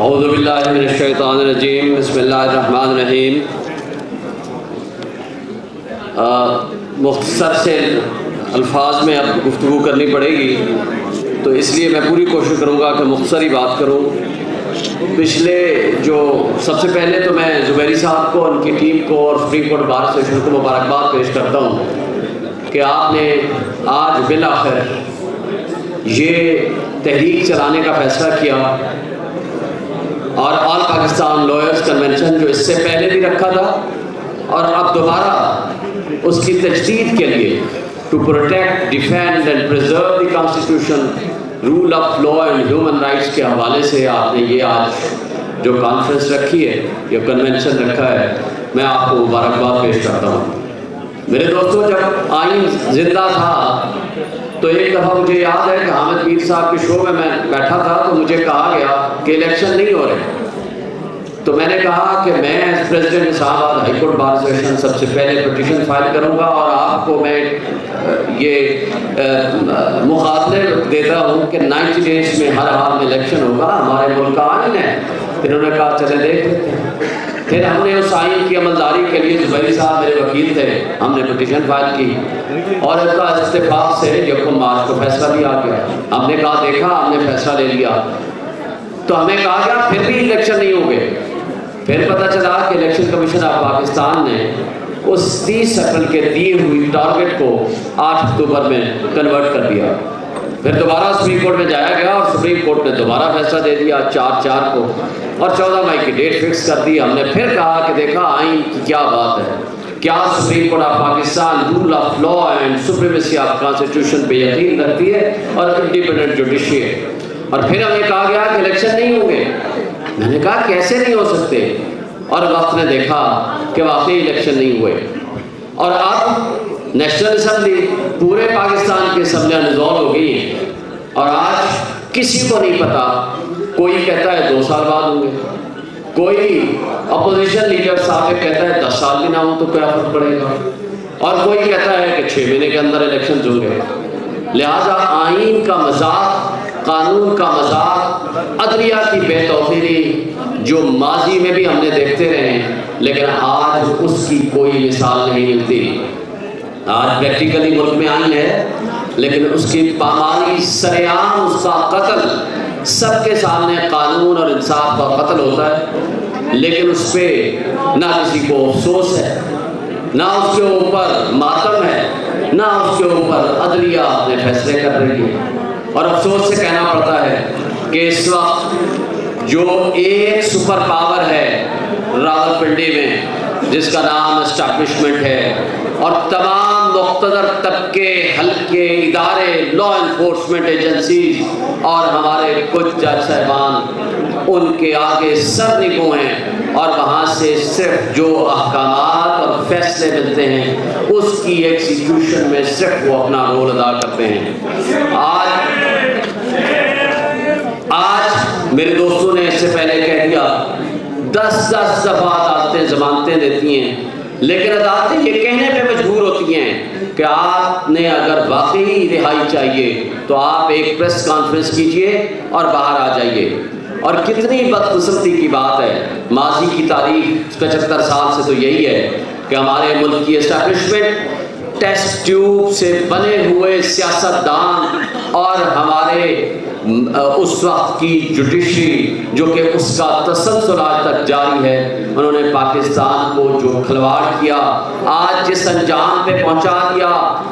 اعوذ باللہ من الشیطان الرجیم، بسم اللہ الرحمن الرحیم۔ مختصر سے الفاظ میں اب گفتگو کرنی پڑے گی، تو اس لیے میں پوری کوشش کروں گا کہ مختصر ہی بات کروں۔ پچھلے سب سے پہلے تو میں زبیری صاحب کو، ان کی ٹیم کو اور سپریم کورٹ بار ایسوسی ایشن کو مبارکباد پیش کرتا ہوں کہ آپ نے آج بالآخر یہ تحریک چلانے کا فیصلہ کیا، اور آل پاکستان لائرز کنونشن جو اس سے پہلے بھی رکھا تھا اور اب دوبارہ اس کی تجدید کے لیے to protect, defend and preserve the constitution, rule of law and human rights کے حوالے سے آپ نے یہ آج جو کانفرنس رکھی ہے، یہ کنونشن رکھا ہے، میں آپ کو مبارکباد پیش کرتا ہوں۔ میرے دوستوں، جب آئین زندہ تھا تو ایک دفعہ مجھے یاد ہے کہ حامد میر صاحب کے شو میں بیٹھا تھا تو مجھے کہا گیا کہ الیکشن نہیں ہو رہے، تو میں نے کہا کہ میں ایز پریزیڈنٹ اسلام آباد ہائی کورٹ بار ایسوسی سب سے پہلے پٹیشن فائل کروں گا اور آپ کو میں یہ مخاطرے دیتا ہوں کہ 90 ڈیز میں ہر حال میں الیکشن ہوگا، ہمارے ملک کا آئین ہے۔ پھر انہوں نے کہا چلے دیکھ لیتے ہیں۔ پھر ہم نے اس آئین کی عملداری کے لیے، زبیری صاحب میرے وکیل تھے، ہم نے پٹیشن فائل کی اور اس کا اتفاق سے یکم مارچ کو فیصلہ بھی آ گیا۔ ہم نے کہا دیکھا، ہم نے فیصلہ لے لیا، تو ہمیں کہا گیا پھر بھی الیکشن نہیں ہوں گے۔ پھر پتہ چلا کہ الیکشن کمیشن آف پاکستان نے اس 30 اپریل کے دی ہوئی ٹارگٹ کو 8 اکتوبر میں کنورٹ کر دیا۔ پھر دوبارہ سپریم کورٹ میں جایا گیا اور سپریم کورٹ نے دوبارہ فیصلہ دے دیا 4/4 کو، اور 14 مئی کی ڈیٹ فکس کر دی۔ ہم نے پھر کہا کہ دیکھا آئین کی کیا بات ہے، کیا Supreme Court of Pakistan rule of law and supremacy of constitution پہ یقین رکھتی ہے اور انڈیپینڈنٹ جوڈیشری ہے۔ اور پھر ہمیں کہا گیا کہ الیکشن نہیں ہوں گے۔ میں نے کہا کیسے نہیں ہو سکتے، اور وقت نے دیکھا کہ واقعی الیکشن نہیں ہوئے، اور اب نیشنل اسمبلی پورے پاکستان کی اسمبلیاں ڈسولو ہو گئی ہیں، اور آج کسی کو نہیں پتا، کوئی کہتا ہے 2 سال بعد ہوں گے، کوئی اپوزیشن لیڈر صاحب کہتا ہے 10 سال بھی نہ ہوں تو کیا فرق پڑے گا، اور کوئی کہتا ہے کہ 6 مہینے کے اندر الیکشن ہوں گے۔ لہٰذا آئین کا مذاق، قانون کا مذاق، عدلیہ کی بے توقیری جو ماضی میں بھی ہم نے دیکھتے رہے ہیں، لیکن آج اس کی کوئی مثال نہیں ملتی۔ آج پریکٹیکلی ملک میں آئین ہے، لیکن اس کی پامالی، سر عام اس کا قتل، سب کے سامنے قانون اور انصاف کا قتل ہوتا ہے، لیکن اس پہ نہ کسی کو افسوس ہے، نہ اس کے اوپر ماتم ہے، نہ اس کے اوپر عدلیہ اپنے فیصلے کر رہی ہے۔ اور افسوس سے کہنا پڑتا ہے کہ اس وقت جو ایک سپر پاور ہے راولپنڈی میں، جس کا نام اسٹیبلشمنٹ ہے، اور تمام مقتدر طبقے، حلقے، ادارے، لا انفورسمنٹ ایجنسیز اور ہمارے کچھ جج صاحبان ان کے آگے سر نگو ہیں، اور وہاں سے صرف جو احکامات اور فیصلے ملتے ہیں اس کی ایکسیکیوشن میں صرف وہ اپنا رول ادا کرتے ہیں۔ آج میرے دوستوں نے اس سے پہلے کہہ دیا 10 دفعہ عدالتیں ضمانتیں دیتی ہیں، لیکن عدالتیں یہ کہنے پہ مجبور ہوتی ہیں کہ آپ نے اگر واقعی رہائی چاہیے تو آپ ایک پریس کانفرنس کیجئے اور باہر آ جائیے۔ اور کتنی بدقسمتی کی بات ہے، ماضی کی تاریخ 75 سال سے تو یہی ہے کہ ہمارے ملک کی اسٹیبلشمنٹ ٹیسٹ ٹیوب سے بنے ہوئے سیاستدان اور ہمارے اس وقت کی جوڈیشری جو کہ اس کا تسلسل آج تک جاری ہے، انہوں نے پاکستان کو جو کھلواڑ کیا، آج جس انجام پہ پہنچا دیا،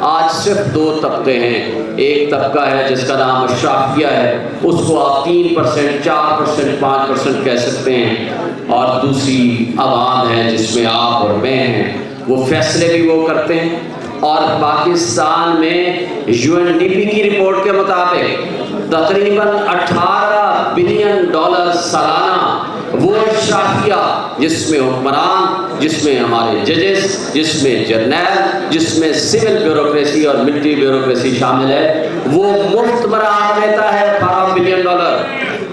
آج صرف 2 طبقے ہیں۔ ایک طبقہ ہے جس کا نام اشرافیہ ہے، اس کو آپ 3%، 4%، 5% کہہ سکتے ہیں، اور دوسری عوام ہے جس میں آپ اور میں ہیں، وہ فیصلے بھی وہ کرتے ہیں۔ اور پاکستان میں UNDP کی رپورٹ کے مطابق تقریباً $18 بلین سالانہ وہ اشرافیہ، جس میں حکمران، جس میں ہمارے ججز، جس میں جرنیل، جس میں سول بیوروکریسی اور ملٹری بیوروکریسی شامل ہے، وہ مفت برآمد دیتا ہے $12 بلین،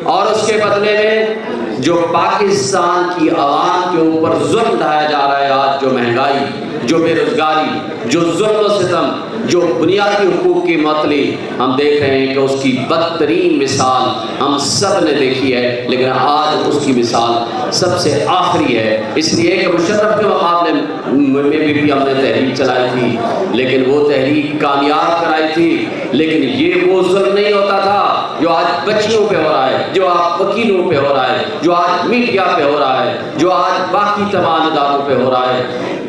اور اس کے بدلے میں جو پاکستان کی عوام کے اوپر ظلم ڈھایا جا رہا ہے آج، جو مہنگائی، جو بے روزگاری، جو ظلم و ستم، جو بنیادی حقوق کی معطلی، ہم دیکھ رہے ہیں کہ اس کی بدترین مثال ہم سب نے دیکھی ہے، لیکن آج اس کی مثال سب سے آخری ہے۔ اس لیے کہ مشرف کے مقابلے میں بھی ہم نے تحریک چلائی تھی، لیکن وہ تحریک کامیاب کرائی تھی، لیکن یہ وہ ظلم نہیں ہوتا تھا جو آج بچیوں پہ ہو رہا ہے، جو آج وکیلوں پہ ہو رہا ہے، جو آج میڈیا پہ ہو رہا ہے، جو آج باقی تمام اداروں پہ ہو رہا ہے۔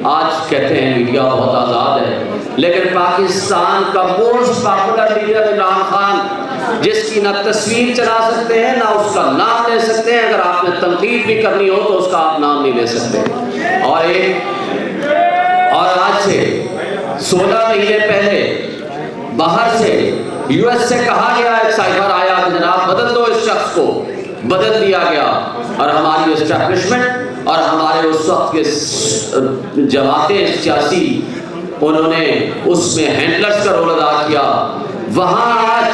آج کہتے ہیں میڈیا بہت آزاد ہے، لیکن پاکستان کا most popular leader Imran Khan, جس کی نہ تصویر چلا سکتے ہیں نہ اس کا نام لے سکتے ہیں، اگر آپ نے تنقید بھی کرنی ہو تو اس کا آپ نام نہیں لے سکتے۔ اور آج سے 16 مہینے پہلے باہر سے یو ایس سے کہا گیا، ایک سائبر آیا کہ جناب بدل دو اس شخص کو، بدل دیا گیا، اور ہماری اسٹیبلشمنٹ اور ہمارے اس وقت کے جماعتیں سیاسی، انہوں نے اس میں ہینڈلرز کا رول ادا کیا۔ وہاں آج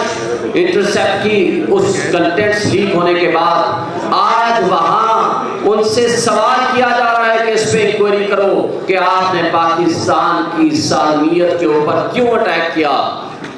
انٹرسیپٹ کی اس کنٹینٹس لیک ہونے کے بعد آج وہاں ان سے سوال کیا جا رہا ہے کہ اس پہ انکوائری کرو کہ آپ نے پاکستان کی سالمیت کے اوپر کیوں اٹیک کیا۔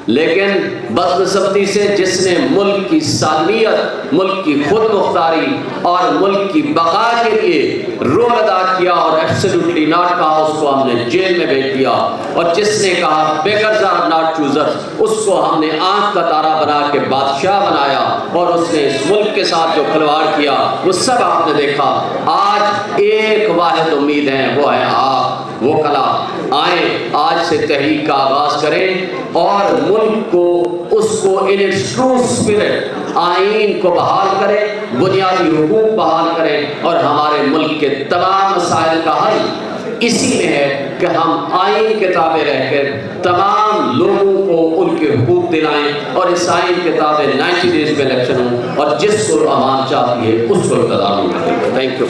لیکن بدقسمتی سے جس نے ملک کی سالمیت، ملک کی خود مختاری اور ملک کی بقا کے لیے رول ادا کیا اور ایبسلیوٹلی ناٹ کہا، اس کو ہم نے جیل میں بھیج دیا، اور جس نے کہا بیگرز آر ناٹ چوزرز، اس کو ہم نے آنکھ کا تارا بنا کے بادشاہ بنایا، اور اس نے اس ملک کے ساتھ جو کھلواڑ کیا وہ سب آپ نے دیکھا۔ آج ایک واحد امید ہے، وہ ہے آپ، وہ کلا آئیں، آج سے تحریک کا آغاز کریں اور ملک کو اس کو ان اٹس ٹرو اسپرٹ، آئین کو بحال کریں، بنیادی حقوق بحال کریں، اور ہمارے ملک کے تمام مسائل کا حل اسی میں ہے کہ ہم آئین کے تابع رہ کر تمام لوگوں کو ان کے حقوق دلائیں، اور اس آئین کے تابع 90 ڈیز میں الیکشن ہوں، اور جس کو عوام چاہتی ہے اس کو اقتدار ملے۔ Thank you.